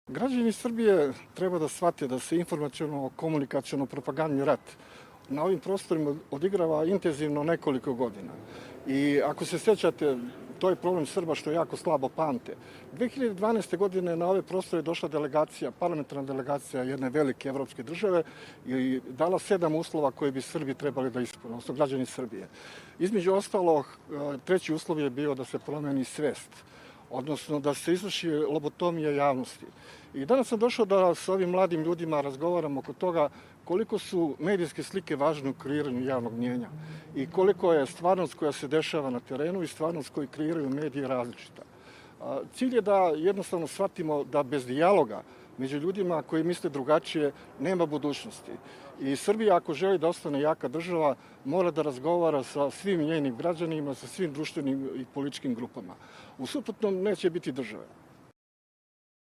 Građani Srbije treba da shvate da se informaciono-komunikaciono-propagandni rat na ovim prostorima odigrava intenzivno nekoliko godina. I ako se sjećate, to je problem Srba što jako slabo pamte. 2012. godine na ove prostore je došla delegacija, parlamentarna delegacija jedne velike evropske države i dala 7 uslova koje bi Srbi trebali da ispune, odnosno građani Srbije. Između ostalog, treći uslov je bio da se promeni svest, odnosno da se izvrši lobotomija javnosti. I danas sam došao da sa ovim mladim ljudima razgovaram oko toga koliko su medijske slike važne u kreiranju javnog mnjenja i koliko je stvarnost koja se dešava na terenu i stvarnost koju kreiraju mediji različita. Cilj je da jednostavno shvatimo da bez dijaloga među ljudima koji misle drugačije nema budućnosti. I Srbija, ako želi da ostane jaka država, mora da razgovara sa svim njenim građanima, sa svim društvenim i političkim grupama. U suprotnom neće biti države.